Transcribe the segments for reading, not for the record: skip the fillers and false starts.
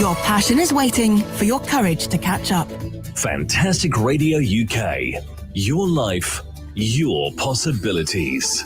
Your passion is waiting for your courage to catch up. Fantastic Radio UK. Your life, your possibilities.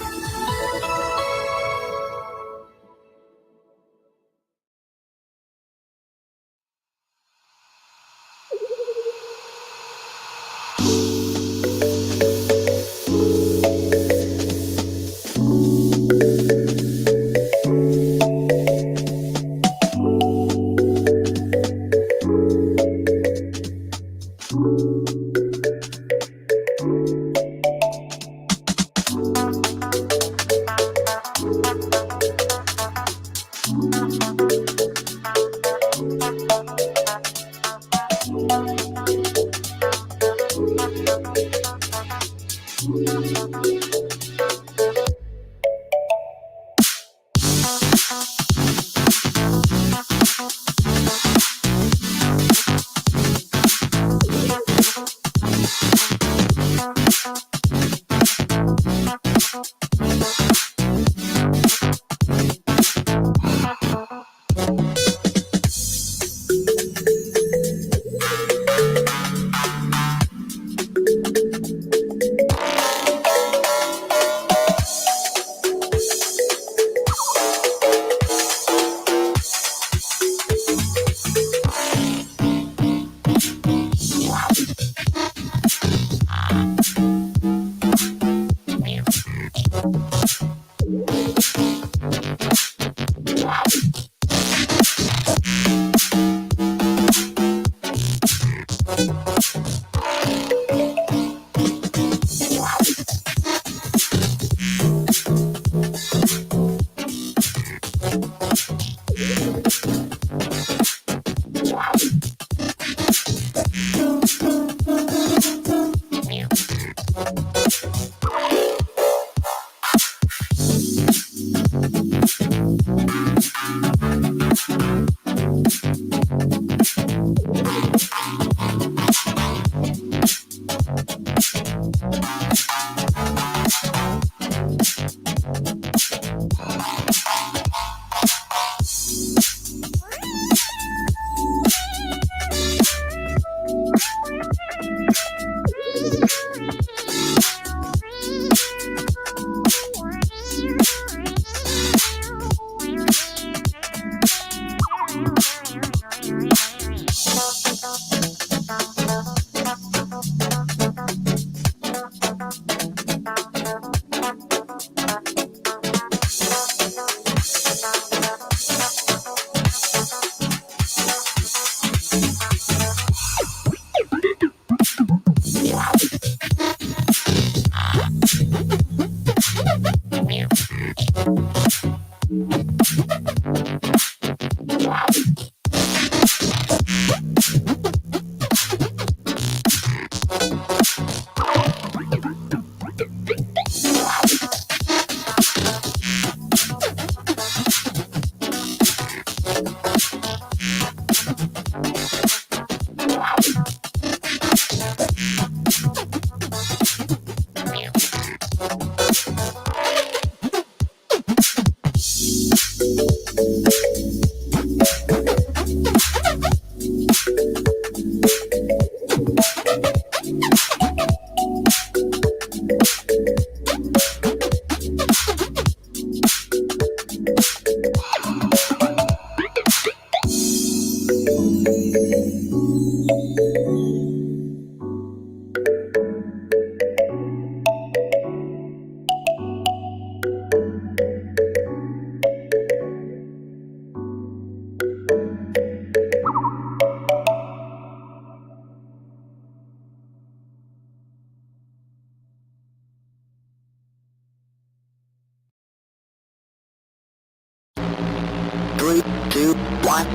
I'm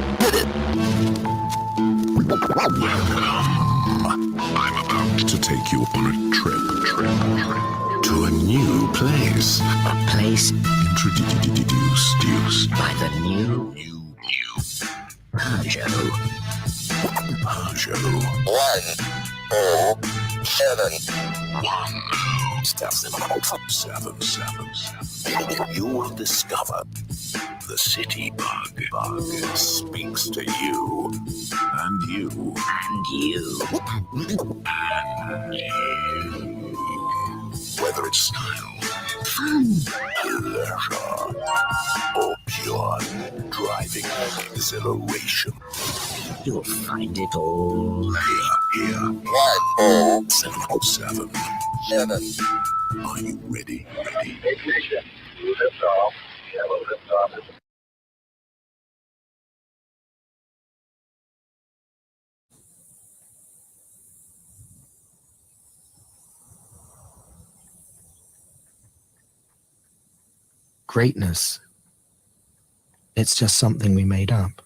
about to take you on a trip to a new place. A place Introduced by the new Peugeot. 10777. You will discover the city bug speaks to you and you And you. and you. Whether it's style, Fun. pleasure, or pure driving exhilaration. You'll find it all. Here. 707. Are you ready? Ignition. Lift off. Shallow lift off. Greatness, it's just something we made up.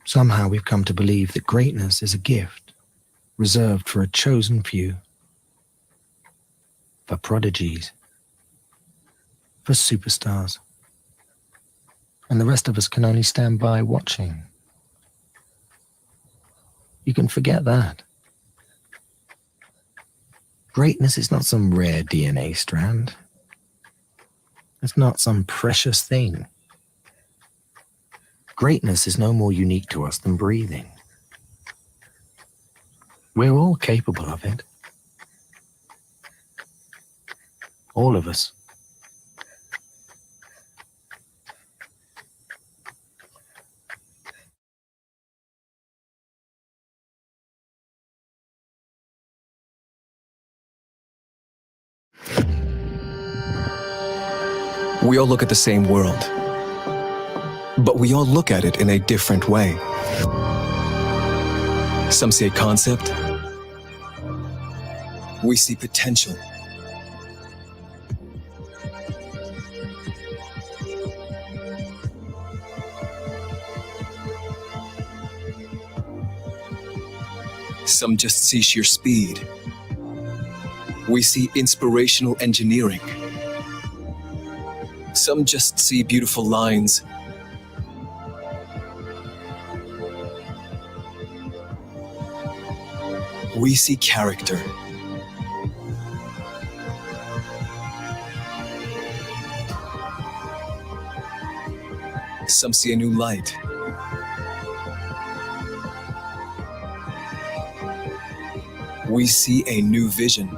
Somehow we've come to believe that greatness is a gift reserved for a chosen few, for prodigies, for superstars, and the rest of us can only stand by watching. You can forget that. Greatness is not some rare DNA strand. It's not some precious thing. Greatness is no more unique to us than breathing. We're all capable of it. All of us. We all look at the same world, but we all look at it in a different way. Some see a concept. We see potential. Some just see sheer speed. We see inspirational engineering. Some just see beautiful lines. We see character. Some see a new light. We see a new vision.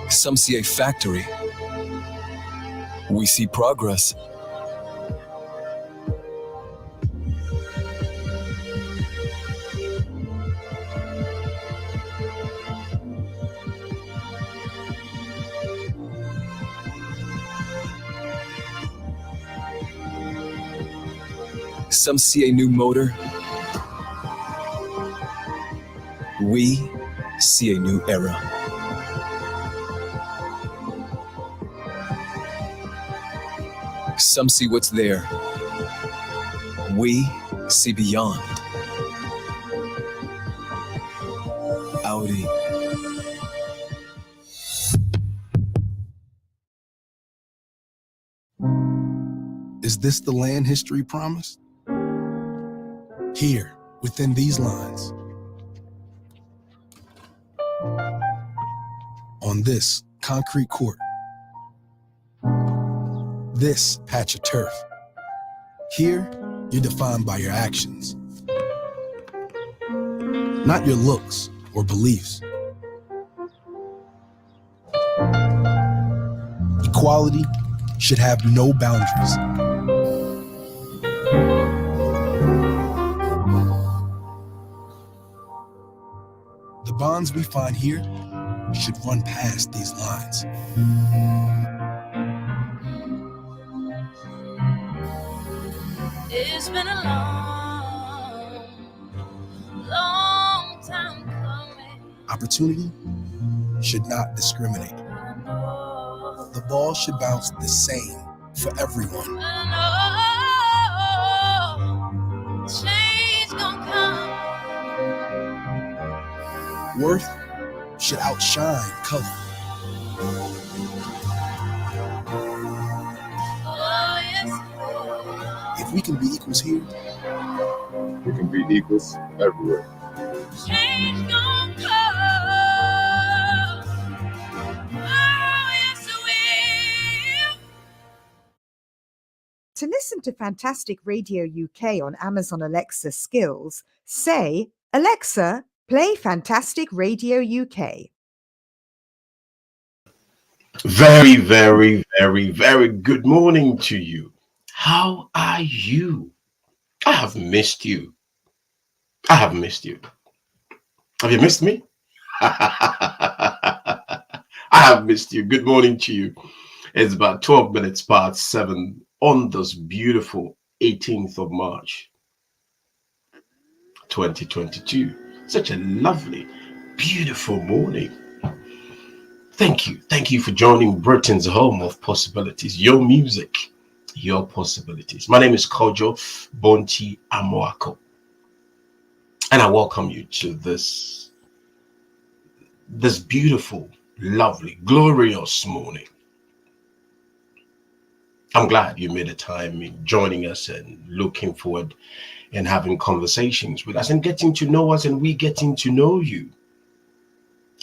Some see a factory. We see progress. Some see a new motor. We see a new era. Some see what's there. We see beyond. Audi. Is this the land history promised? Here, within these lines. On this concrete court. This patch of turf. Here, you're defined by your actions. Not your looks or beliefs. Equality should have no boundaries. The bonds we find here should run past these lines. It's been a long time coming. Opportunity should not discriminate. The ball should bounce the same for everyone. Change gon' come. Worth should outshine color. Oh, yes. If we can be equals here, We can be equals everywhere. Change gon' come. Oh, yes, it will. To listen to Fantastic Radio UK on Amazon Alexa skills, say, Alexa, play Fantastic Radio UK. Very, very, very, very good morning to you. How are you? I have missed you. I have missed you. Have you missed me? I have missed you. Good morning to you. It's about 12 minutes past 7 on this beautiful 18th of March, 2022. Such a lovely, beautiful morning. Thank you. Thank you for joining Britain's home of possibilities. Your music, your possibilities. My name is Kojo Bonti Amoako. And I welcome you to this beautiful, lovely, glorious morning. I'm glad you made a time in joining us and looking forward and having conversations with us and getting to know us and we getting to know you.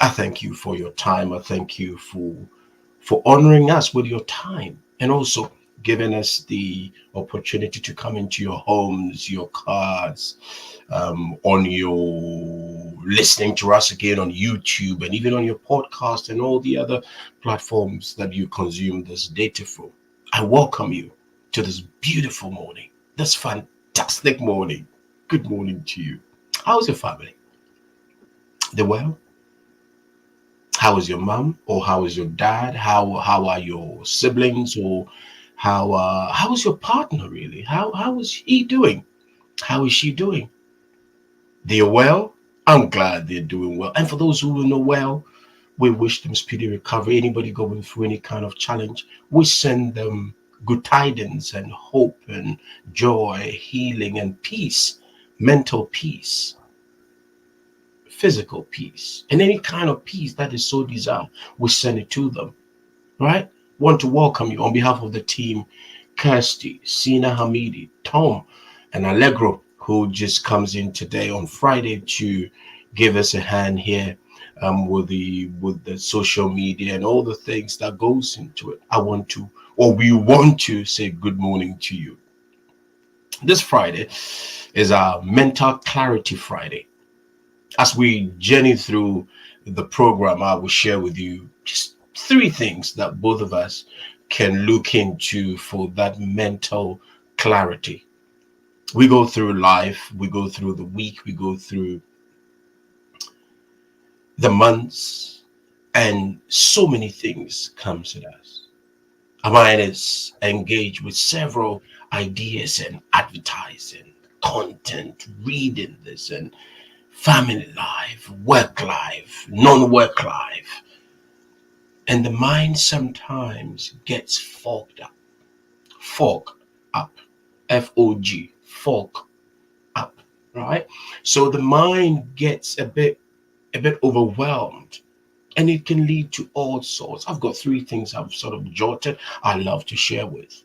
I thank you for your time. I thank you for honoring us with your time and also giving us the opportunity to come into your homes, your cars, on your listening to us again on YouTube and even on your podcast and all the other platforms that you consume this data for. I welcome you to this beautiful morning, this fantastic morning. Good morning to you. How's your family? They well? How is your mom or how is your dad? How are your siblings or how is your partner really? How is he doing? How is she doing? They're well? I'm glad they're doing well. And for those who are not well, we wish them speedy recovery. Anybody going through any kind of challenge, we send them good tidings and hope and joy, healing and peace, mental peace, physical peace, and any kind of peace that is so desired, we send it to them, right? Want to welcome you on behalf of the team, Kirsty, Sina Hamidi, Tom, and Allegro, who just comes in today on Friday to give us a hand here with the social media and all the things that goes into it. We want to say good morning to you. This Friday is our Mental Clarity Friday. As we journey through the program, I will share with you just 3 things that both of us can look into for that mental clarity. We go through life, we go through the week, we go through the months, and so many things comes at us. Our mind is engaged with several ideas and advertising, content, reading this and family life, work life, non-work life. And the mind sometimes gets fogged up. Fog up. F-O-G. Fog up. Right? So the mind gets a bit overwhelmed. And it can lead to all sorts. I've got 3 things I've sort of jotted I love to share with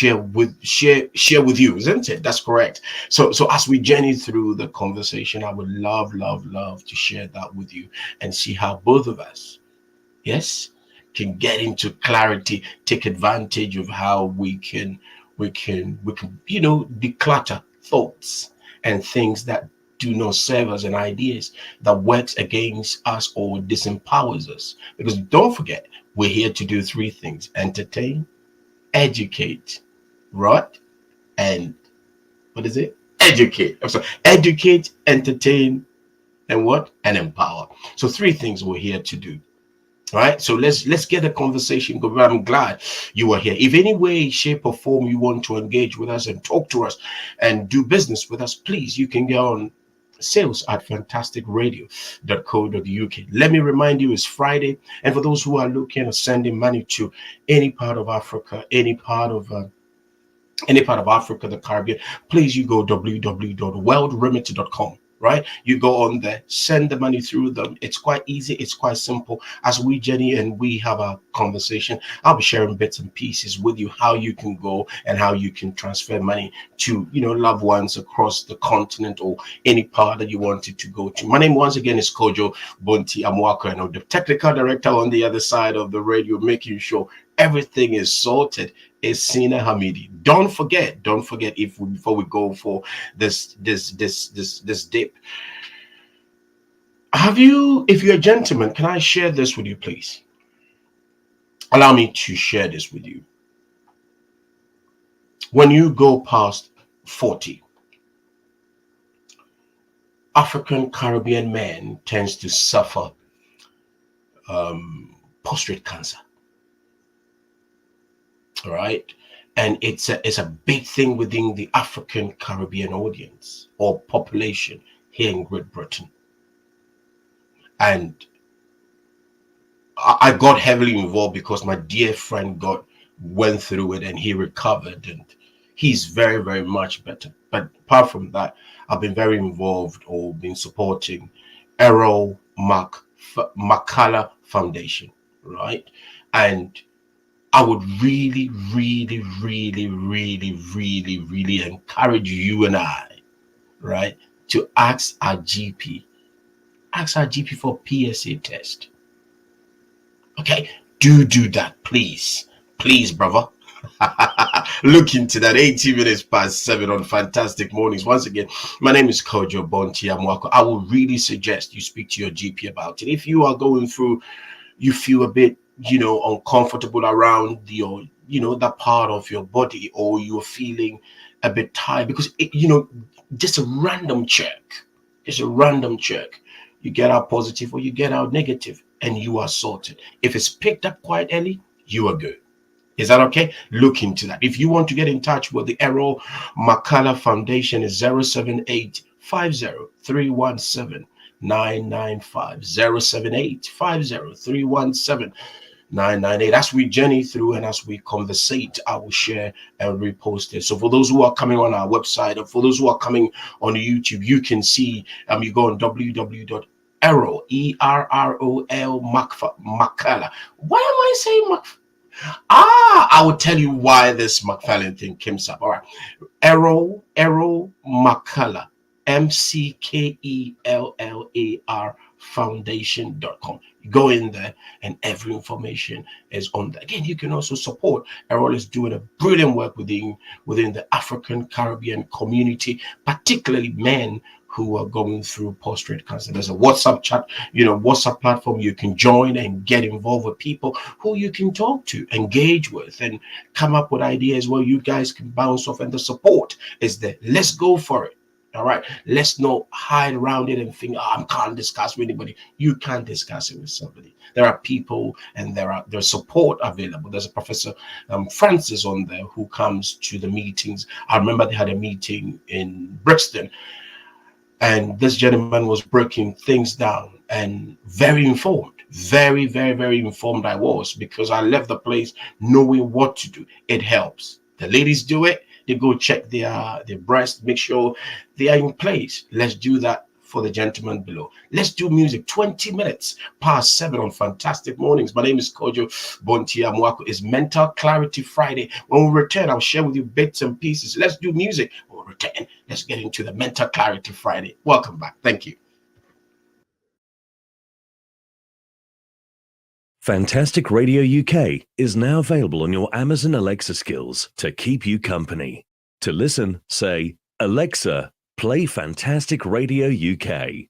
you, isn't it? That's correct. So as we journey through the conversation, I would love to share that with you and see how both of us, yes, can get into clarity, take advantage of how we can declutter thoughts and things that do not serve us and ideas that works against us or disempowers us. Because don't forget, we're here to do 3 things: entertain, educate, right? And what is it? Educate. I'm sorry. Educate, entertain, and what? And empower. So 3 things we're here to do. All right. So let's get the conversation going. I'm glad you are here. If any way, shape, or form you want to engage with us and talk to us and do business with us, please, you can go on sales at fantasticradio.co.uk. Let me remind you, it's Friday, and for those who are looking at sending money to any part of Africa, any part of Africa, the Caribbean, please you go www.worldremit.com. Right, you go on there, send the money through them. It's quite easy, it's quite simple. As we journey and we have a conversation, I'll be sharing bits and pieces with you how you can go and how you can transfer money to loved ones across the continent or any part that you wanted to go to. My name once again is Kojo Bonti Amwako, and I'm the technical director on the other side of the radio, making sure everything is sorted. Is Sina Hamidi. Don't forget, before we go for this dip, if you're a gentleman, can I share this with you, please? Allow me to share this with you. When you go past 40, African Caribbean men tends to suffer prostate cancer. All right, and it's a big thing within the African Caribbean audience or population here in Great Britain. And I got heavily involved because my dear friend went through it and he recovered, and he's very, very much better. But apart from that, I've been very involved or been supporting Errol Macalla Foundation, right? And I would really, really, really, really, really, really encourage you and I, right, to ask our GP for PSA test. Okay, do that, please, brother. Look into that. 18 minutes past 7 on Fantastic Mornings. Once again, my name is Kojo Bonti Amwako. I will really suggest you speak to your GP about it. If you are going through, you feel a bit uncomfortable around that part of your body, or you're feeling a bit tired, because just a random check, you get out positive or you get out negative and you are sorted. If it's picked up quite early, you are good. Is that okay? Look into that. If you want to get in touch with the Errol Macalla Foundation, is 078 50317 995 078 50317 998. As we journey through and as we conversate, I will share and repost it. So for those who are coming on our website, and for those who are coming on YouTube, you can see you go on www.errol Macalla. Why am I saying I will tell you why this McFarlane thing came up. All right, Errol Macalla, McKellar Foundation.com. Go in there and every information is on there. Again, you can also support. Errol is doing a brilliant work within the African Caribbean community, particularly men who are going through prostate cancer. There's a WhatsApp chat, WhatsApp platform you can join and get involved with people who you can talk to, engage with, and come up with ideas where you guys can bounce off. And the support is there. Let's go for it. All right, let's not hide around it and think, I can't discuss with anybody. You can't discuss it with somebody. There are people and there's support available. There's a Professor Francis on there who comes to the meetings. I remember they had a meeting in Brixton, and this gentleman was breaking things down and very informed. Very, very, very informed I was, because I left the place knowing what to do. It helps. The ladies do it. They go check their breast, make sure they are in place. Let's do that for the gentleman below. Let's do music. 20 minutes past 7 on Fantastic Mornings. My name is Kojo Bonti Amwako. It's Mental Clarity Friday. When we return, I'll share with you bits and pieces. Let's do music. When we return, let's get into the Mental Clarity Friday. Welcome back. Thank you. Fantastic Radio UK is now available on your Amazon Alexa skills to keep you company. To listen, say, Alexa, play Fantastic Radio UK.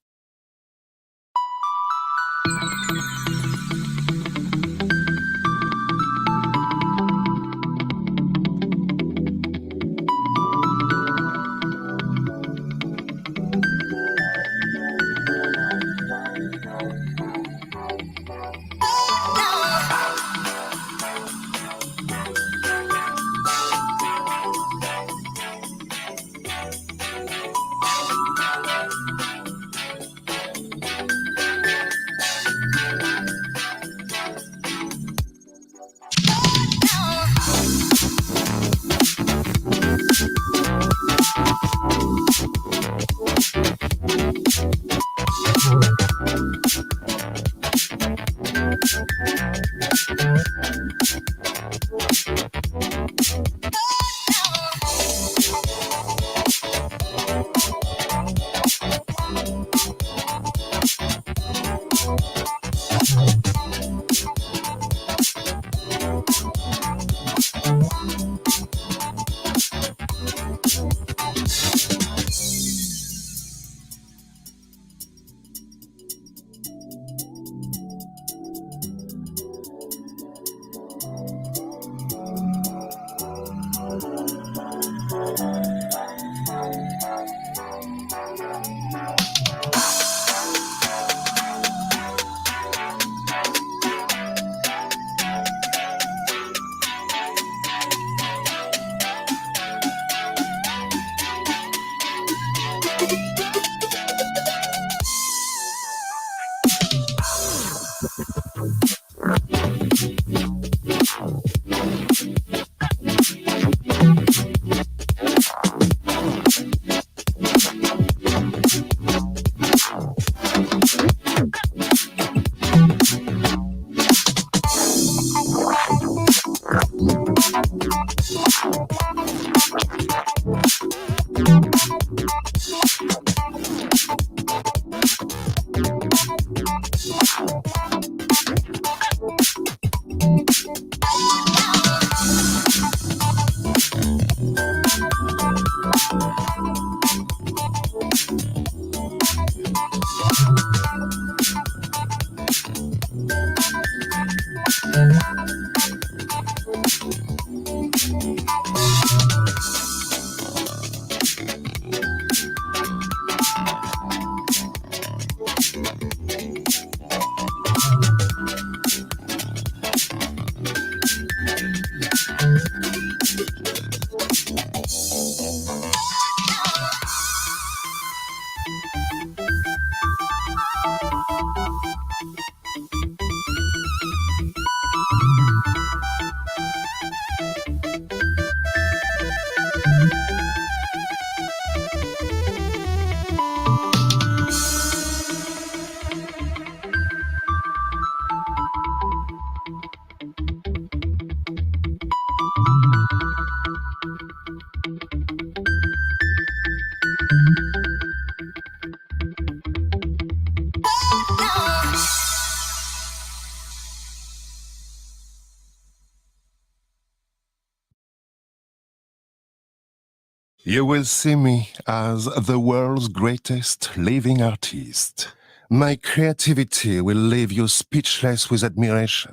You will see me as the world's greatest living artist. My creativity will leave you speechless with admiration.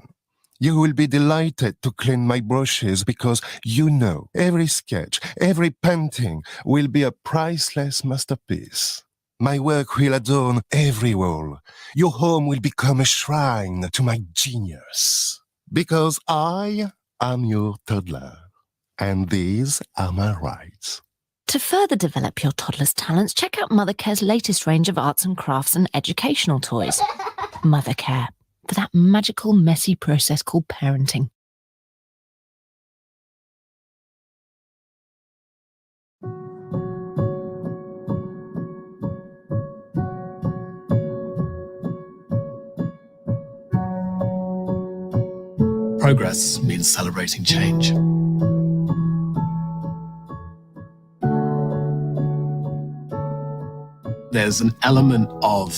You will be delighted to clean my brushes because you know every sketch, every painting will be a priceless masterpiece. My work will adorn every wall. Your home will become a shrine to my genius. Because I am your toddler, and these are my rights. To further develop your toddler's talents, check out Mothercare's latest range of arts and crafts and educational toys. Mothercare, for that magical, messy process called parenting. Progress means celebrating change. There's an element of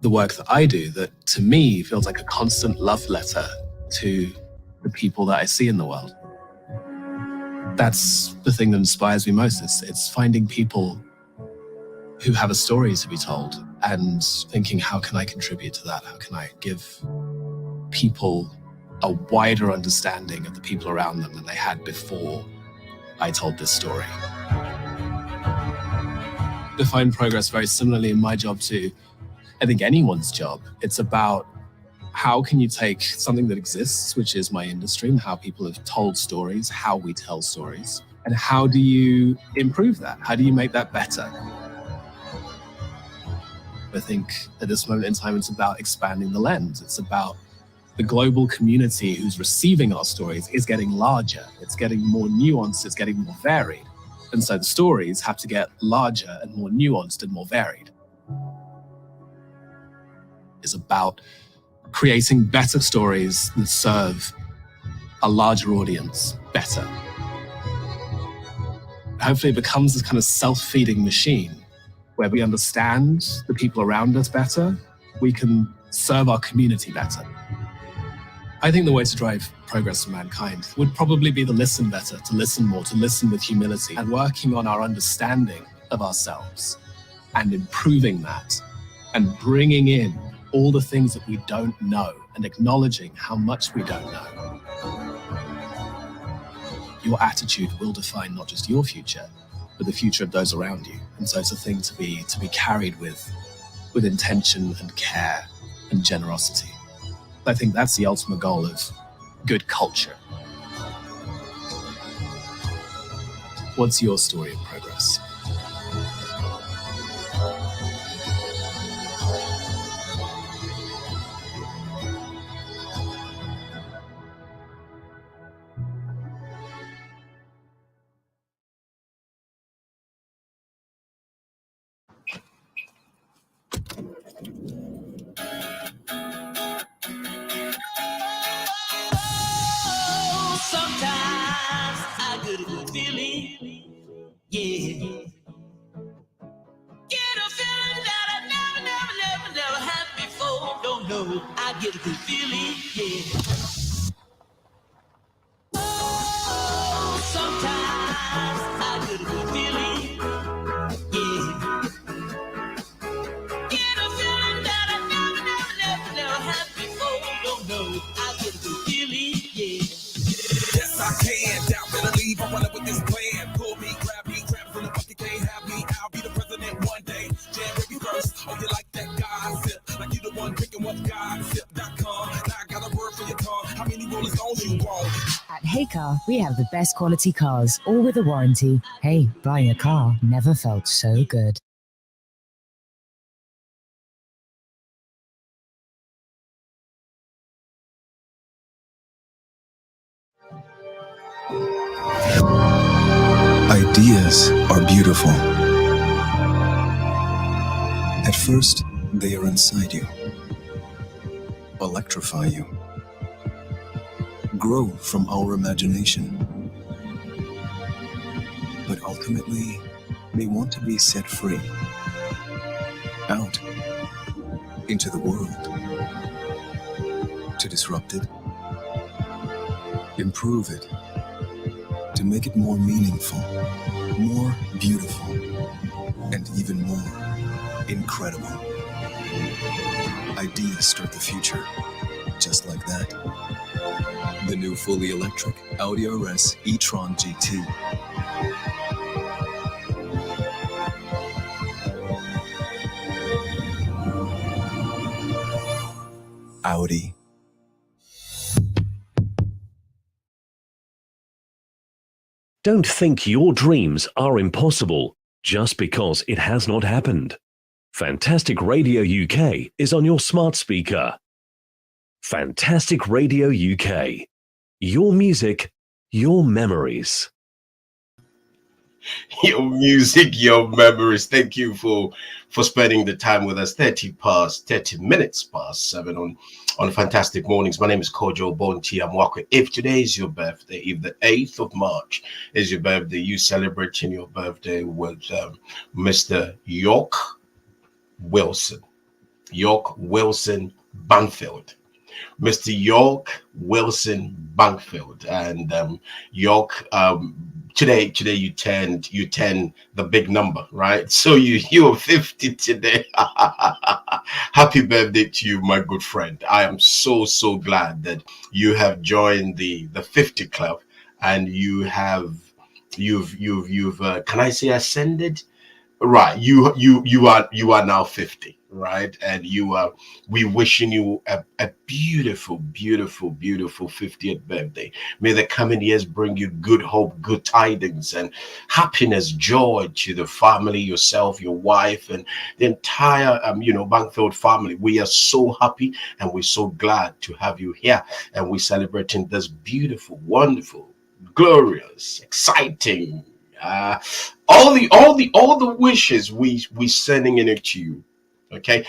the work that I do that, to me, feels like a constant love letter to the people that I see in the world. That's the thing that inspires me most. It's finding people who have a story to be told and thinking, how can I contribute to that? How can I give people a wider understanding of the people around them than they had before I told this story? Define progress very similarly in my job to, I think, anyone's job. It's about how can you take something that exists, which is my industry, and how people have told stories, how we tell stories, and how do you improve that? How do you make that better? I think at this moment in time, it's about expanding the lens. It's about the global community who's receiving our stories is getting larger. It's getting more nuanced, it's getting more varied. And so the stories have to get larger and more nuanced and more varied. It's about creating better stories that serve a larger audience better. Hopefully it becomes this kind of self-feeding machine where we understand the people around us better, we can serve our community better. I think the way to drive progress for mankind would probably be to listen better, to listen more, to listen with humility, and working on our understanding of ourselves and improving that and bringing in all the things that we don't know and acknowledging how much we don't know. Your attitude will define not just your future, but the future of those around you. And so it's a thing to be carried with intention and care and generosity. I think that's the ultimate goal of good culture. What's your story of progress? Yeah. Get a feeling that I never had before. Don't know. I get a good feeling, yeah. Oh, sometimes I get a good feeling, yeah. Get a feeling that I never had before. Don't know. I get a good feeling, yeah. Yes, I can. Doubt better leave. I'm running with this plan. Pull me, grab from the bucket, can't have me. I'll be the president one day. January 1st. Oh, you like that gossip? Like you the one drinking what's gossip.com. Now I got a word for your tongue. How many Rolling Stones you want? At Hey Car, we have the best quality cars, all with a warranty. Hey, buying a car never felt so good. Ideas are beautiful. At first, they are inside you, electrify you, grow from our imagination. But ultimately, they want to be set free, out into the world, to disrupt it, improve it, to make it more meaningful, more beautiful, and even more incredible. Ideas start the future, just like that. The new fully electric Audi RS e-tron GT. Audi. Don't think your dreams are impossible just because it has not happened. Fantastic Radio UK is on your smart speaker. Fantastic Radio UK. Your music, your memories. Your music, your memories. Thank you for spending the time with us. 30 minutes past 7 on Fantastic Mornings. My name is Kojo Bonti Amwakwe. If today is your birthday, if the 8th of March is your birthday, you celebrating your birthday with Mr. York Wilson Banfield. Mr. York Wilson Bankfield. And York, today you turned the big number, right? So you're 50 today. Happy birthday to you, my good friend. I am so glad that you have joined the 50 club, and you've can I say ascended? Right, you are now 50, right? And we wishing you a beautiful 50th birthday. May the coming years bring you good hope, good tidings, and happiness, joy to the family, yourself, your wife, and the entire Bankfield family. We are so happy and we're so glad to have you here, and we're celebrating this beautiful, wonderful, glorious, exciting, all the wishes we sending in it to you. Okay,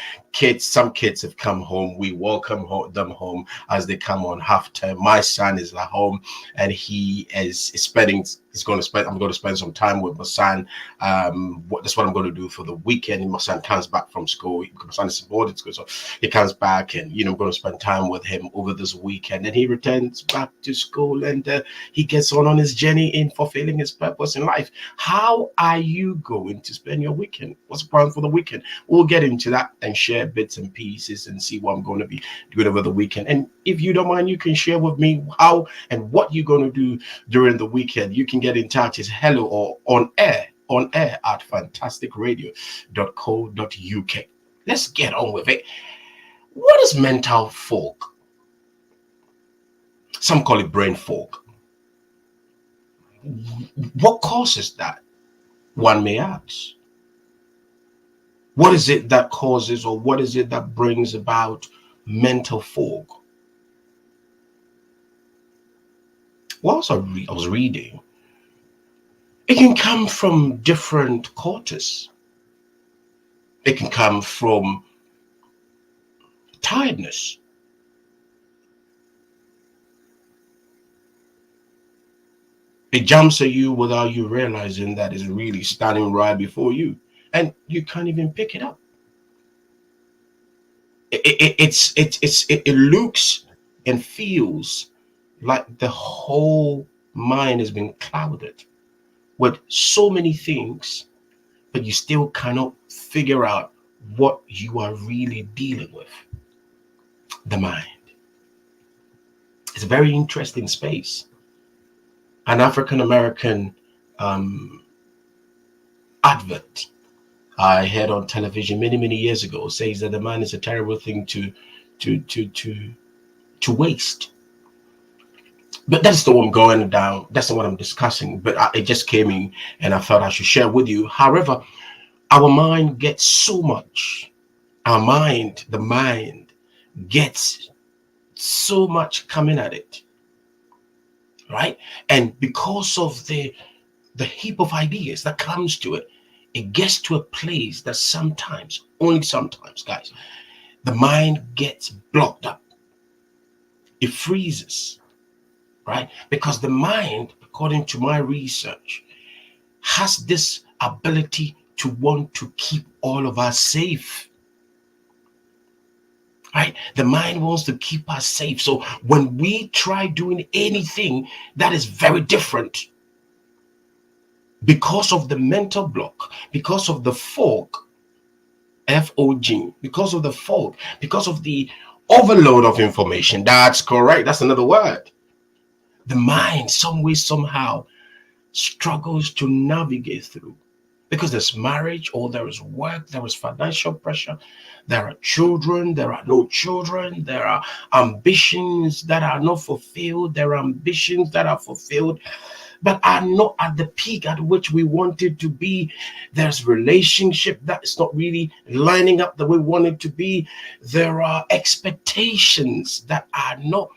some kids have come home. We welcome them home as they come on half term. My son is at home, and he is spending. I'm going to spend some time with my son. That's what I'm going to do for the weekend. My son comes back from school. My son is in boarding school, so he comes back, and I'm going to spend time with him over this weekend. And he returns back to school, and he gets on his journey in fulfilling his purpose in life. How are you going to spend your weekend? What's the plan for the weekend? We'll get into that and share bits and pieces and see what I'm going to be doing over the weekend. And if you don't mind, you can share with me how and what you're going to do during the weekend. You can get in touch. It's hello or on air at fantasticradio.co.uk. Let's get on with it. What is mental fog? Some call it brain fog. What causes that? One may ask. What is it that causes, or what is it that brings about mental fog? Whilst I was reading, it can come from different causes. It can come from tiredness. It jumps at you without you realizing that it's really standing right before you, and you can't even pick it up. It looks and feels like the whole mind has been clouded with so many things, but you still cannot figure out what you are really dealing with. The mind. It's a very interesting space. An African American advert I heard on television many years ago says that the mind is a terrible thing to waste. But that's the one I'm going down. That's the one I'm discussing. But it just came in, and I felt I should share with you. However, our mind gets so much. The mind gets so much coming at it, right? And because of the heap of ideas that comes to it, it gets to a place that sometimes, only sometimes, guys, the mind gets blocked up. It freezes, right? Because the mind, according to my research, has this ability to want to keep all of us safe. Right? The mind wants to keep us safe. So when we try doing anything that is very different, because of the mental block, because of the fog, F-O-G, because of the fog, because of the overload of information, that's correct, that's another word. The mind, some way, somehow, struggles to navigate through. Because there's marriage, or there is work, there is financial pressure, there are children, there are no children, there are ambitions that are not fulfilled, there are ambitions that are fulfilled but are not at the peak at which we wanted to be. There's relationship that is not really lining up the way we want it to be. There are expectations that are not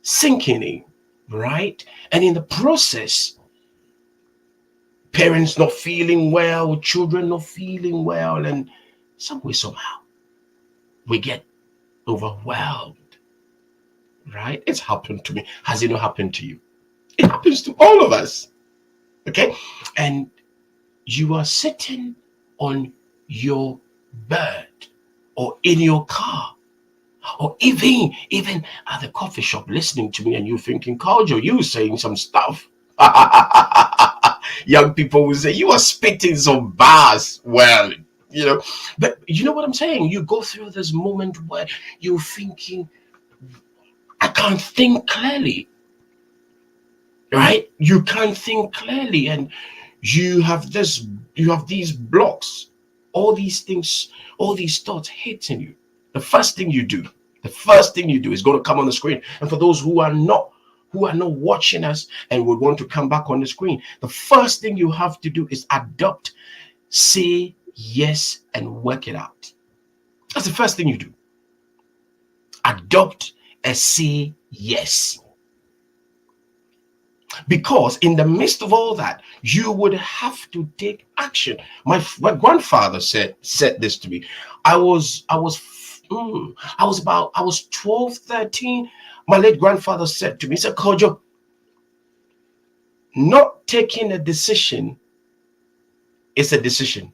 sinking in, right? And in the process, parents not feeling well, children not feeling well, and some way, somehow, we get overwhelmed, right? It's happened to me. Has it not happened to you? It happens to all of us, okay? And you are sitting on your bed or in your car or even at the coffee shop listening to me, and you're thinking, Kojo, you saying some stuff. Young people will say, you are spitting some bars. Well, you know, but you know what I'm saying? You go through this moment where you're thinking, I can't think clearly. Right? You can't think clearly, and you have these blocks, all these things, all these thoughts hitting you. The first thing you do is going to come on the screen. And for those who are not watching us and would want to come back on the screen, the first thing you have to do is adopt, say yes, and work it out. That's the first thing you do. Adopt and say yes. Because in the midst of all that, you would have to take action. My grandfather said this to me. I was 12, 13. My late grandfather said to me, he said, Kojo, not taking a decision is a decision.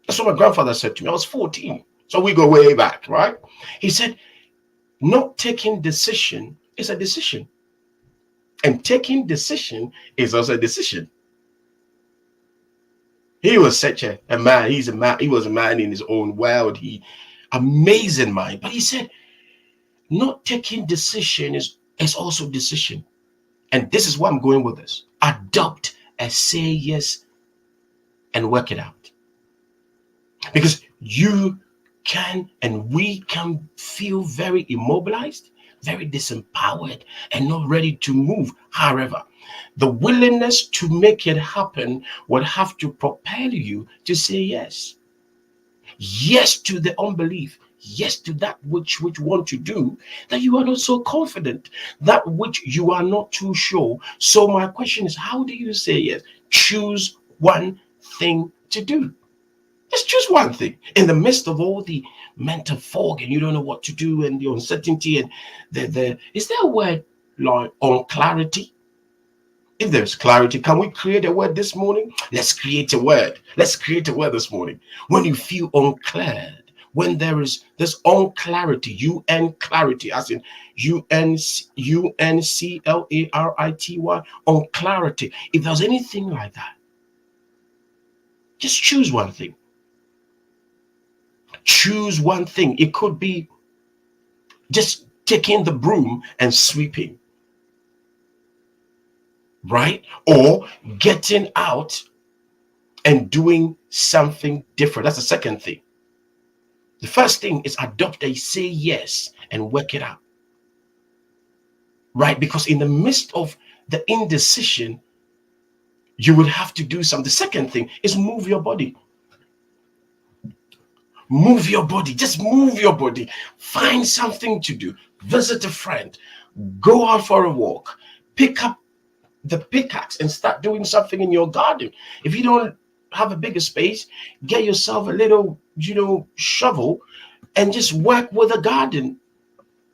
That's what my grandfather said to me. I was 14. So we go way back, right? He said, not taking decision is a decision. And taking decision is also a decision. He was such a man. He's a man. He was a man in his own world. Amazing mind. But he said, not taking decision is also decision. And this is why I'm going with this. Adopt and say yes and work it out. Because you can and we can feel very immobilized, very disempowered, and not ready to move. However, the willingness to make it happen would have to propel you to say yes. Yes to the unbelief. Yes to that which you want to do, that you are not so confident, that which you are not too sure. So my question is, how do you say yes? Choose one thing to do. Just choose one thing. In the midst of all the mental fog and you don't know what to do and the uncertainty and is there a word like unclarity? If there's clarity, can we create a word this morning? Let's create a word. Let's create a word this morning. When you feel unclear, when there is this unclarity, clarity, as in UNCLARITY, unclarity. If there's anything like that, just choose one thing. Choose one thing. It could be just taking the broom and sweeping, right? Or getting out and doing something different. That's the second thing. The first thing is adopt a say yes and work it out, right? Because in the midst of the indecision, you would have to do something. The second thing is move your body. Move your body. Just move your body. Find something to do. Visit a friend. Go out for a walk. Pick up the pickaxe and start doing something in your garden. If you don't have a bigger space, get yourself a little, shovel and just work with the garden,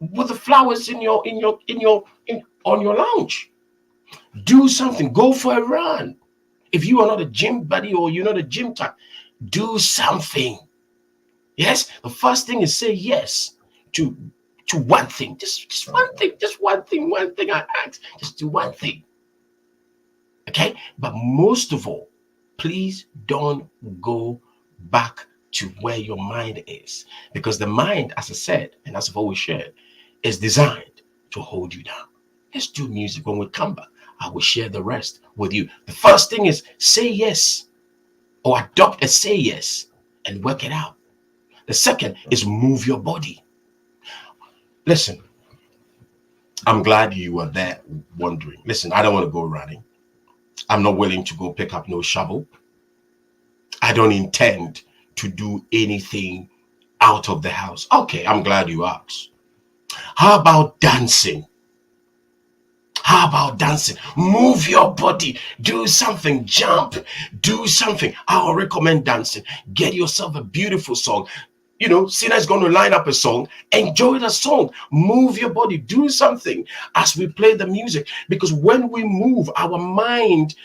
with the flowers on your lounge. Do something. Go for a run. If you are not a gym buddy or you're not a gym type, do something. Yes, the first thing is say yes to one thing. Just one thing. Just one thing. One thing I ask. Just do one thing. Okay? But most of all, please don't go back to where your mind is. Because the mind, as I said, and as I've always shared, is designed to hold you down. Let's do music. When we come back, I will share the rest with you. The first thing is say yes, or adopt a say yes and work it out. The second is move your body. Listen, I'm glad you were there wondering. Listen, I don't want to go running. I'm not willing to go pick up no shovel. I don't intend to do anything out of the house. Okay, I'm glad you asked. How about dancing? How about dancing? Move your body. Do something. Jump. Do something. I will recommend dancing. Get yourself a beautiful song. Sina is going to line up a song. Enjoy the song. Move your body. Do something as we play the music. Because when we move, our mind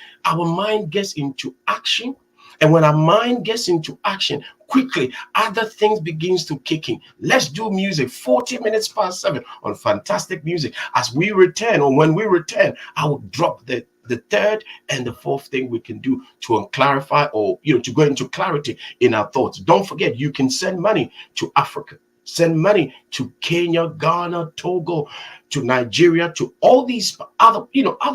gets into action. And when our mind gets into action, quickly, other things begins to kick in. Let's do music. 40 minutes past 7 on Fantastic Music. As we return, or when we return, I will drop the third and the fourth thing we can do to clarify, or to go into clarity in our thoughts. Don't forget, you can send money to Africa, send money to Kenya, Ghana, Togo, to Nigeria, to all these other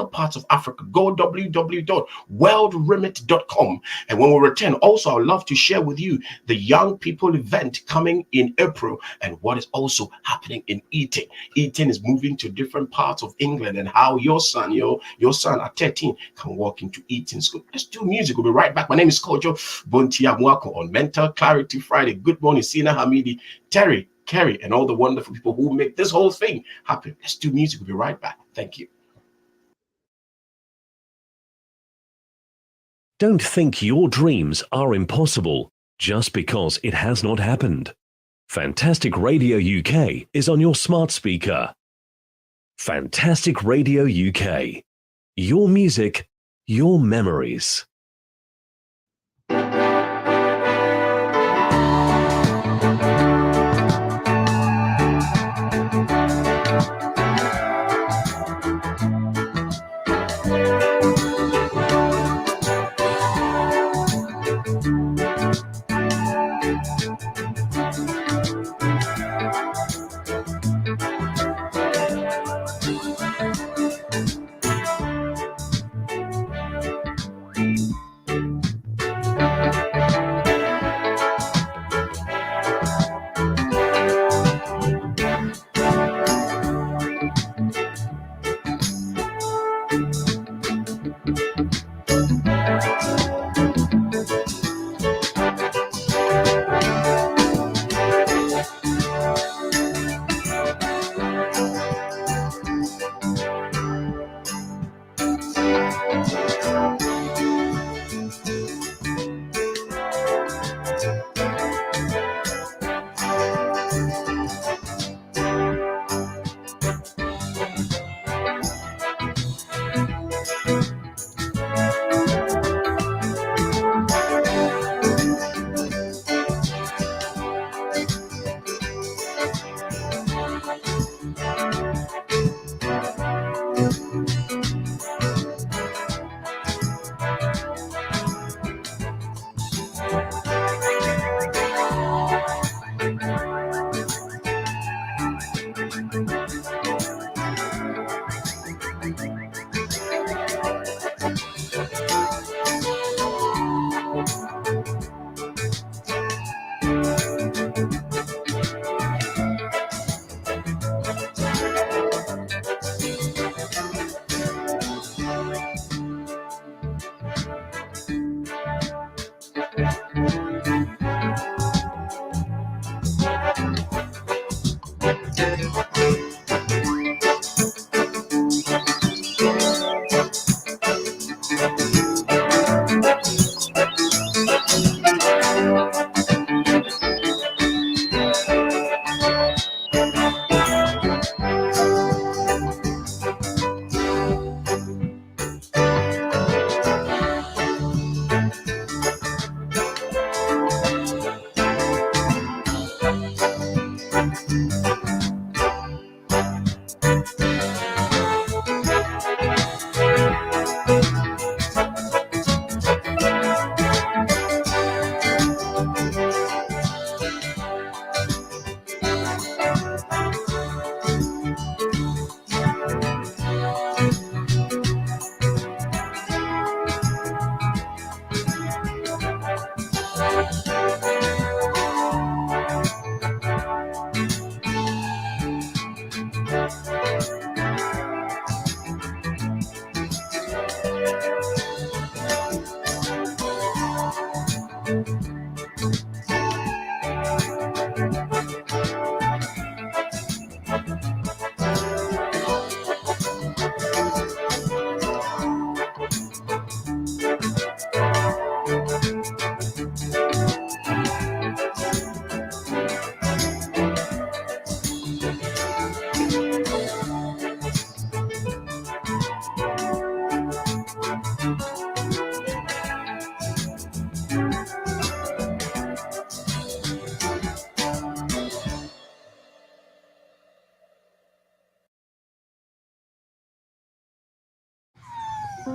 parts of Africa. Go www.worldremit.com. And when we return, also I'd love to share with you the young people event coming in April and what is also happening in Eton. Eton is moving to different parts of England, and how your son at 13 can walk into Eton School. Let's do music. We'll be right back. My name is Kojo Bontiamwako on Mental Clarity Friday. Good morning, Sina Hamidi, Terry, Kerry, and all the wonderful people who make this whole thing happen. Let's do music. We'll be right back. Thank you. Don't think your dreams are impossible just because it has not happened. Fantastic Radio UK is on your smart speaker. Fantastic Radio UK. Your music, your memories.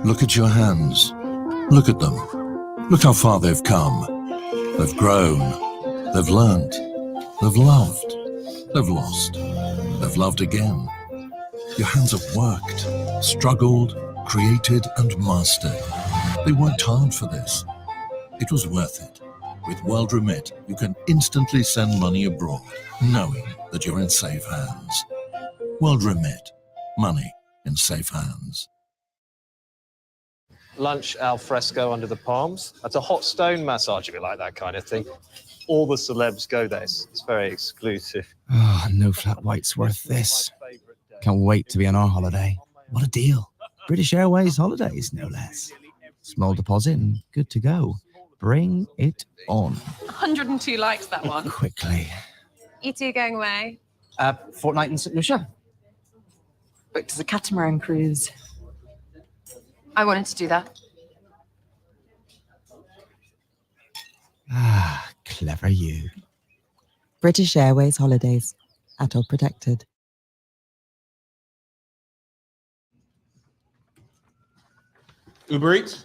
Look at your hands. Look at them. Look how far they've come. They've grown. They've learnt. They've loved. They've lost. They've loved again. Your hands have worked, struggled, created and mastered. They worked hard for this. It was worth it. With World Remit, you can instantly send money abroad, knowing that you're in safe hands. World Remit. Money in safe hands. Lunch al fresco under the palms. That's a hot stone massage, if you like that kind of thing. All the celebs go there. It's very exclusive. Oh, no flat white's worth this. Can't wait to be on our holiday. What a deal. British Airways holidays, no less. Small deposit and good to go. Bring it on. 102 likes, that one. Quickly. You two going away? Fortnight in St. Lucia. Booked as a catamaran cruise. I wanted to do that. Ah, clever you. British Airways holidays. ATOL protected. Uber Eats?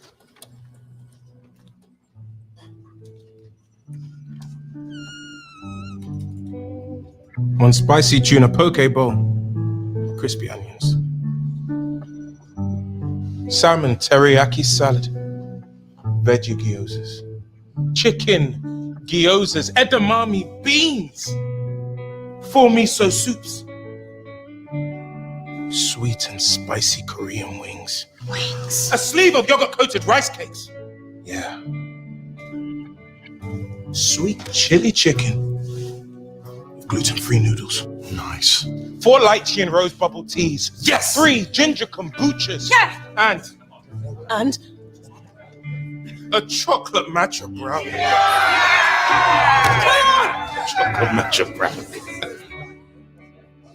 One spicy tuna poke bowl, crispy onions. Salmon teriyaki salad, veggie gyozas, chicken gyozas, edamame beans, full miso soups, sweet and spicy Korean wings. A sleeve of yogurt-coated rice cakes. Yeah. Sweet chili chicken. Gluten-free noodles. Nice. 4 lychee and rose bubble teas. Yes. 3 ginger kombuchas. Yes. And a chocolate matcha brownie. Chocolate matcha brownie.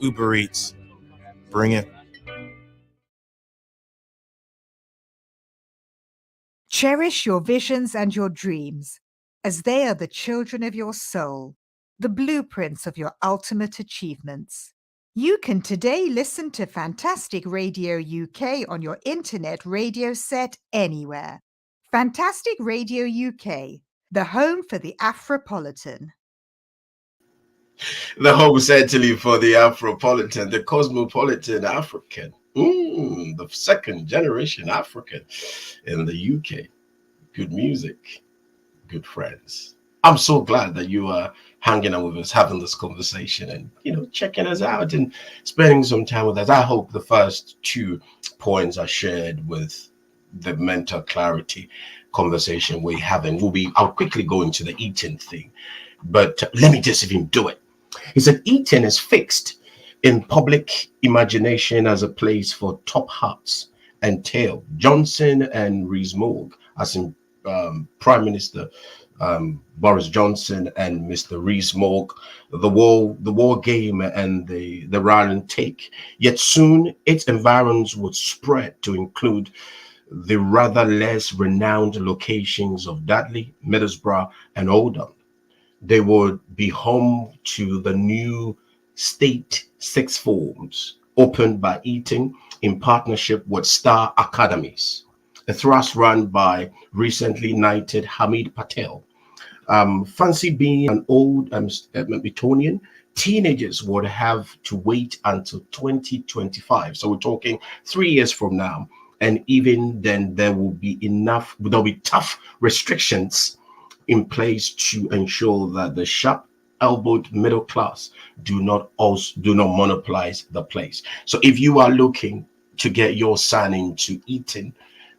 Uber Eats. Bring it. Cherish your visions and your dreams, as they are the children of your soul, the blueprints of your ultimate achievements. You can today listen to Fantastic Radio UK on your internet radio set anywhere. Fantastic Radio UK, the home for the Afropolitan. The home certainly for the Afropolitan, the cosmopolitan African. The second generation African in the UK. Good music, good friends. I'm so glad that you are hanging out with us, having this conversation and, checking us out and spending some time with us. I hope the first 2 points I shared with the mental clarity conversation we're having I'll quickly go into the eating thing, but let me just even do it. He said, eating is fixed in public imagination as a place for top hats and tail. Johnson and Rees-Mogg, as in Prime Minister Boris Johnson and Mr. Rees-Mogg, the war game and the run and take. Yet soon its environs would spread to include the rather less renowned locations of Dudley, Middlesbrough, and Oldham. They would be home to the new state sixth forms opened by Eating in partnership with Star Academies, a thrust run by recently knighted Hamid Patel. Fancy being an old Etonian, teenagers would have to wait until 2025. So we're talking 3 years from now. And even then, there'll be tough restrictions in place to ensure that the sharp-elbowed middle class do not monopolize the place. So if you are looking to get your son into Eating,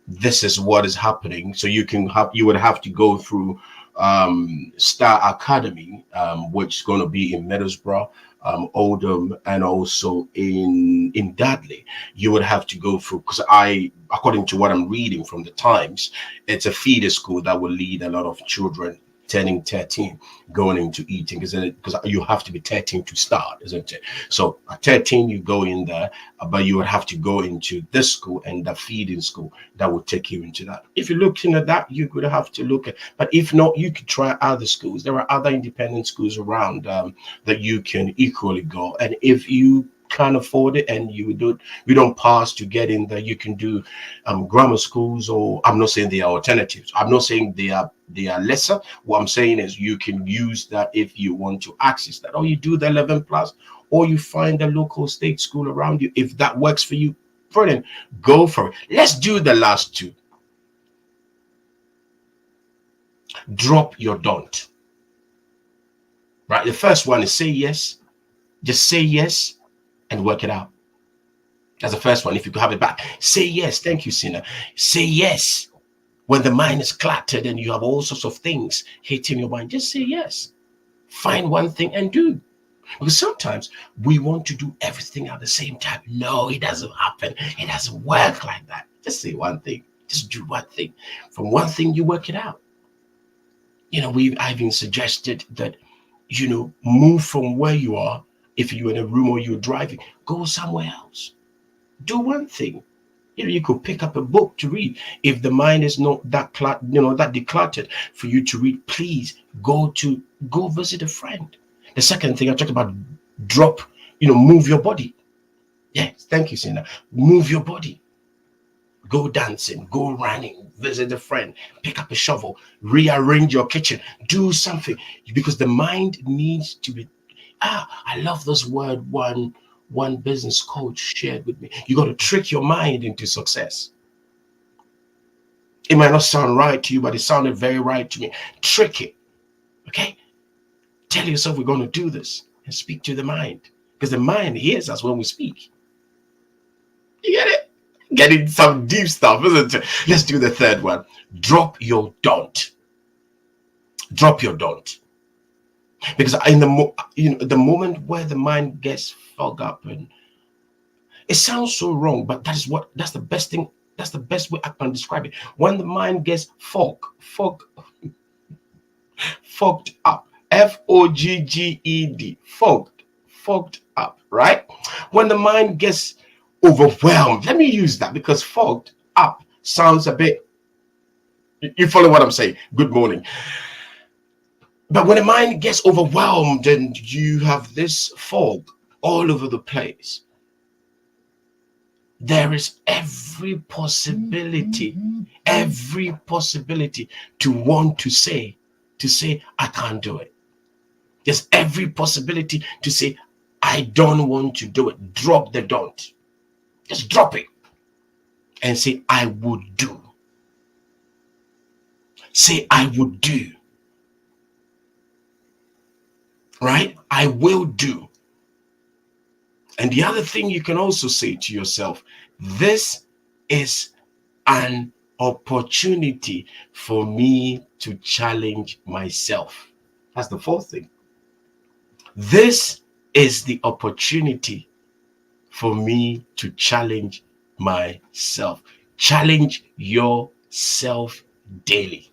this is what is happening. So you would have to go through Star Academy, which is going to be in Middlesbrough, Oldham, and also in Dudley. You would have to go through, because according to what I'm reading from the Times, it's a feeder school that will lead a lot of children turning 13 going into eating, because you have to be 13 to start, isn't it? So at 13 you go in there, but you would have to go into this school and the feeding school that will take you into that. If you're looking at that, you could have to look at, but if not, you could try other schools. There are other independent schools around that you can equally go, and if you can't afford it and you don't pass to get in there, you can do grammar schools. Or I'm not saying they are alternatives, I'm not saying they are lesser. What I'm saying is you can use that if you want to access that, or you do the 11 plus, or you find a local state school around you. If that works for you, brilliant, go for it. Let's do the last two. Drop your don't. Right, the first one is say yes. Just say yes and work it out. That's the first one. If you could have it back, say yes. Thank you, Sina. Say yes. When the mind is cluttered and you have all sorts of things hitting your mind, just say yes. Find one thing and do. Because sometimes we want to do everything at the same time. No, it doesn't happen. It doesn't work like that. Just say one thing. Just do one thing. From one thing, you work it out. I've even suggested that, move from where you are. If you're in a room or you're driving, go somewhere else. Do one thing. You could pick up a book to read. If the mind is not that that decluttered for you to read, please go visit a friend. The second thing I talked about, move your body. Yes, thank you, Sina. Move your body. Go dancing, go running, visit a friend, pick up a shovel, rearrange your kitchen, do something, because the mind needs to be. I love this word one business coach shared with me. You got to trick your mind into success. It might not sound right to you, but it sounded very right to me. Trick it. Okay? Tell yourself we're going to do this and speak to the mind, because the mind hears us when we speak. You get it? Getting some deep stuff, isn't it? Let's do the third one. Drop your don't. Drop your don't. Because in the moment where the mind gets fogged up, and it sounds so wrong, but that's the best thing. That's the best way I can describe it. When the mind gets fogged up, Fogged, fogged up, right? When the mind gets overwhelmed, let me use that, because fogged up sounds a bit, you follow what I'm saying? Good morning. But when the mind gets overwhelmed and you have this fog all over the place, there is every possibility to want to say, I can't do it. There's every possibility to say, I don't want to do it. Drop the don't. Just drop it and say, I would do. Say, I would do. Right? I will do. And the other thing you can also say to yourself, this is an opportunity for me to challenge myself. That's the fourth thing. This is the opportunity for me to challenge myself. Challenge yourself daily.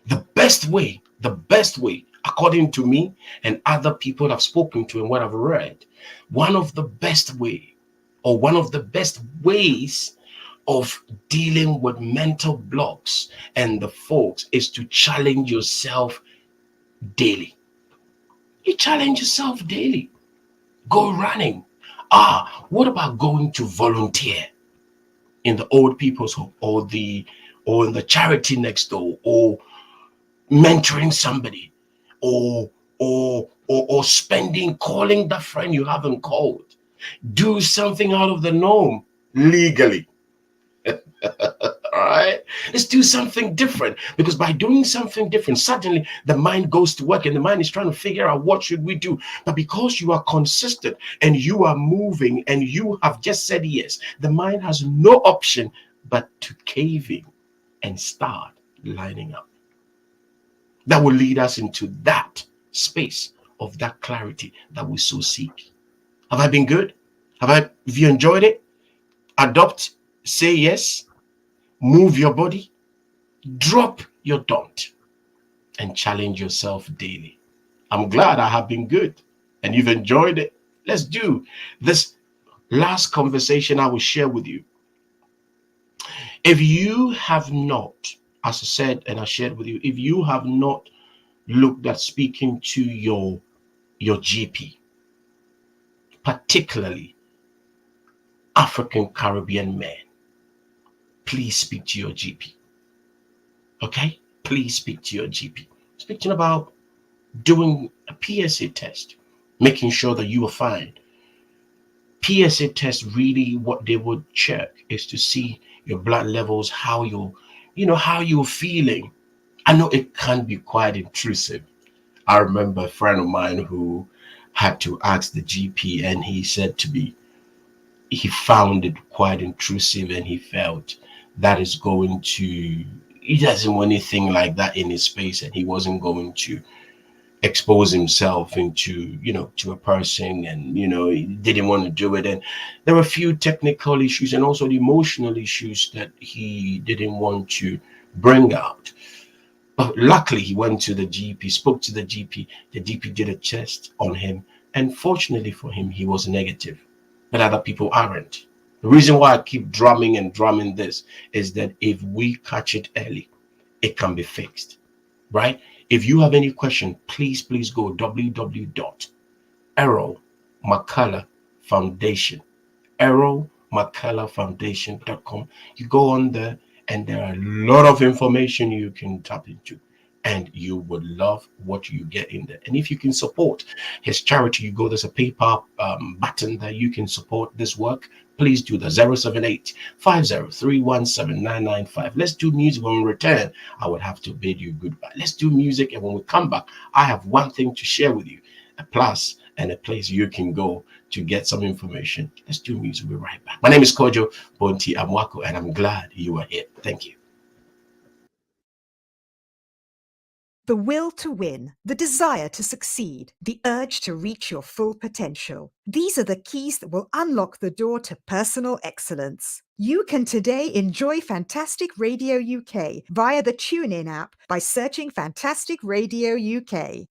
The best way, according to me and other people I've spoken to and what I've read, one of the best ways of dealing with mental blocks and the folks is to challenge yourself daily. You challenge yourself daily. Go running. What about going to volunteer in the old people's home or in the charity next door, or mentoring somebody, or calling that friend you haven't called? Do something out of the norm legally. All right, let's do something different, because by doing something different, suddenly the mind goes to work and the mind is trying to figure out what should we do. But because you are consistent and you are moving and you have just said yes, the mind has no option but to cave in and start lining up. that will lead us into that space of that clarity that we so seek. Have I been good? Have you enjoyed it? Adopt, say yes, move your body, drop your don't, and challenge yourself daily. I'm glad I have been good and you've enjoyed it. Let's do this last conversation I will share with you. If you have not, as I said and I shared with you, if you have not looked at speaking to your GP, particularly African Caribbean men, please speak to your GP. Okay? Please speak to your GP. Speaking about doing a PSA test, making sure that you are fine. PSA test, really what they would check is to see your blood levels, how you're feeling. I know it can be quite intrusive. I remember a friend of mine who had to ask the GP, and he said to me, he found it quite intrusive, and he felt that is going to, he doesn't want anything like that in his space, and he wasn't going to expose himself into, to a person, and, he didn't want to do it. And there were a few technical issues and also the emotional issues that he didn't want to bring out. But luckily, he went to the GP, spoke to the GP. The GP did a test on him, and fortunately for him, he was negative. But other people aren't. The reason why I keep drumming this is that if we catch it early, it can be fixed, right? If you have any question, please go www.errol-McCullough-Foundation.com. You go on there, and there are a lot of information you can tap into, and you would love what you get in there. And if you can support his charity, there's a PayPal button that you can support this work. Please do the 078-503-17995. Let's do music. When we return, I would have to bid you goodbye. Let's do music, and when we come back, I have one thing to share with you, a plus and a place you can go to get some information. Let's do music. We'll be right back. My name is Kojo Bonti Amwako, and I'm glad you are here. Thank you. The will to win, the desire to succeed, the urge to reach your full potential. These are the keys that will unlock the door to personal excellence. You can today enjoy Fantastic Radio UK via the TuneIn app by searching Fantastic Radio UK.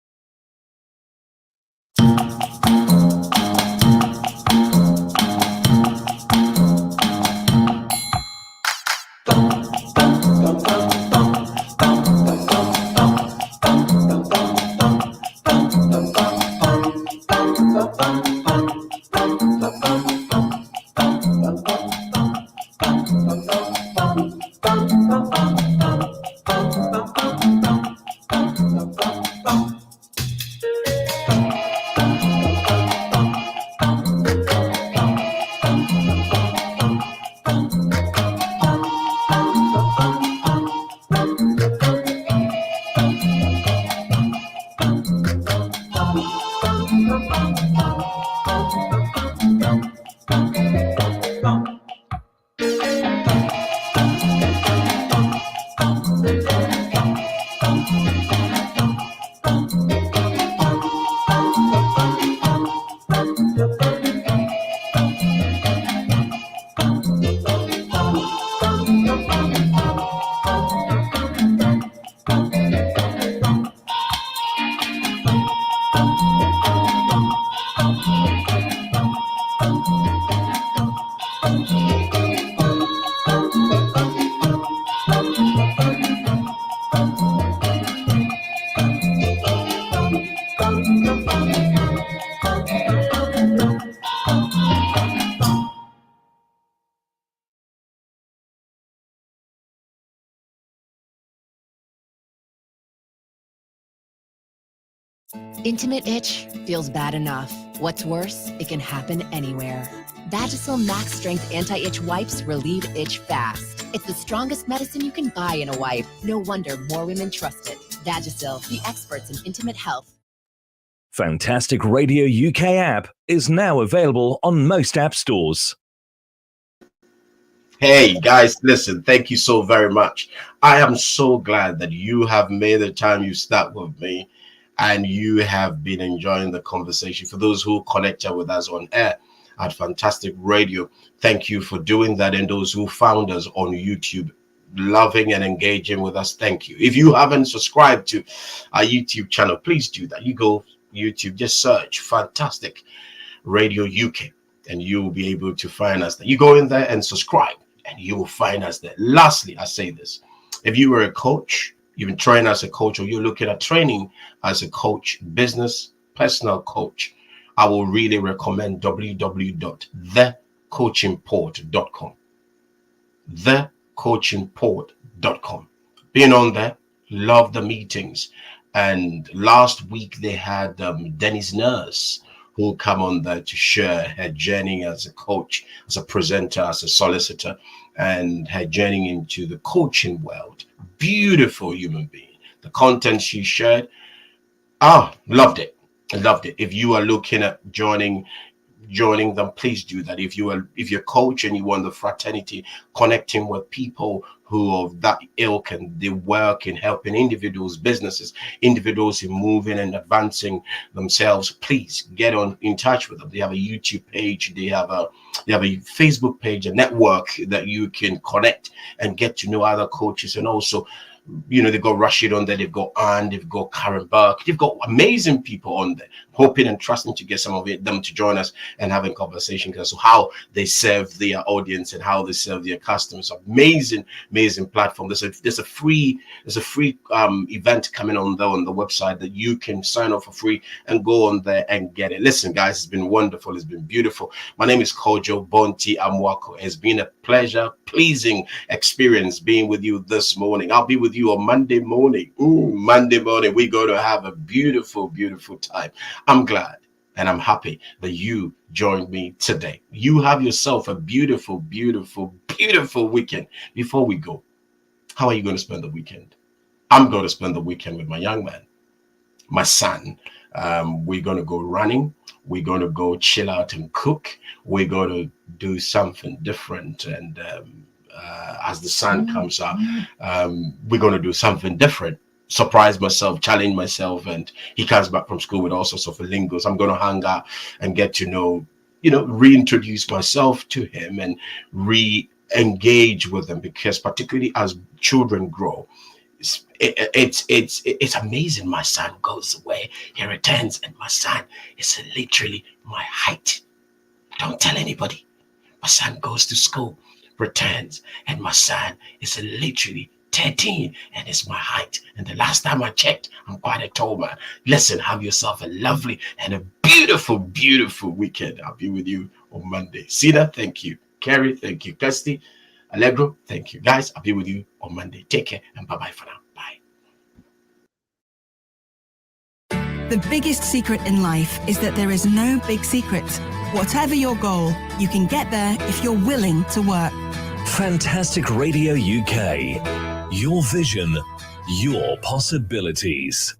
Intimate itch feels bad enough. What's worse, it can happen anywhere. Vagisil Max Strength Anti-Itch Wipes relieve itch fast. It's the strongest medicine you can buy in a wipe. No wonder more women trust it. Vagisil, the experts in intimate health. Fantastic Radio UK app is now available on most app stores. Hey guys, listen, thank you so very much. I am so glad that you have made the time you start with me and you have been enjoying the conversation. For those who connected with us on air at Fantastic Radio, thank you for doing that. And those who found us on YouTube, loving and engaging with us, thank you. If you haven't subscribed to our YouTube channel, please do that. You go YouTube, just search Fantastic Radio UK and you will be able to find us there. You go in there and subscribe and you will find us there. Lastly, I say this: if you were a coach, you've been trained as a coach, or you're looking at training as a coach, business, personal coach, I will really recommend www.thecoachingport.com. Thecoachingport.com. Being on there, love the meetings. And last week they had Dennis Nurse, who come on there to share her journey as a coach, as a presenter, as a solicitor, and her journey into the coaching world. Beautiful human being. The content she shared, loved it. I loved it. If you are looking at joining them, please do that. If you're a coach and you want the fraternity, connecting with people who are of that ilk, and they work in helping individuals, businesses, individuals in moving and advancing themselves, please get in touch with them. They have a YouTube page, they have a Facebook page, a network that you can connect and get to know other coaches. And also, they've got Rashid on there, they've got Anne, they've got Karen Burke, they've got amazing people on there, hoping and trusting to get some of them to join us and having conversations as to how they serve their audience and how they serve their customers. Amazing platform. There's a free event coming on there on the website that you can sign up for free and go on there and get it. Listen, guys, it's been wonderful. It's been beautiful. My name is Kojo Bonti Amwako. It's been a pleasing experience being with you this morning. I'll be with you on Monday morning. Monday morning, we're going to have a beautiful time. I'm glad and I'm happy that you joined me today. You have yourself a beautiful weekend. Before we go, how are you going to spend the weekend? I'm going to spend the weekend with my young man, my son. We're going to go running. We're going to go chill out and cook. We're going to do something different. And as the sun comes up, we're going to do something different. Surprise myself, challenge myself, and he comes back from school with all sorts of lingos. I'm going to hang out and get to know, reintroduce myself to him and re-engage with them, because particularly as children grow, it's amazing. My son goes away, he returns, and my son is literally my height. Don't tell anybody. My son goes to school, returns, and my son is literally 13 and it's my height. And the last time I checked, I'm quite a tall man. Listen, have yourself a lovely and a beautiful weekend. I'll be with you on Monday. Sina, thank you. Carrie, thank you. Kirsty, Allegro, thank you. Guys, I'll be with you on Monday. Take care and bye-bye for now. The biggest secret in life is that there is no big secret. Whatever your goal, you can get there if you're willing to work. Fantastic Radio UK. Your vision, your possibilities.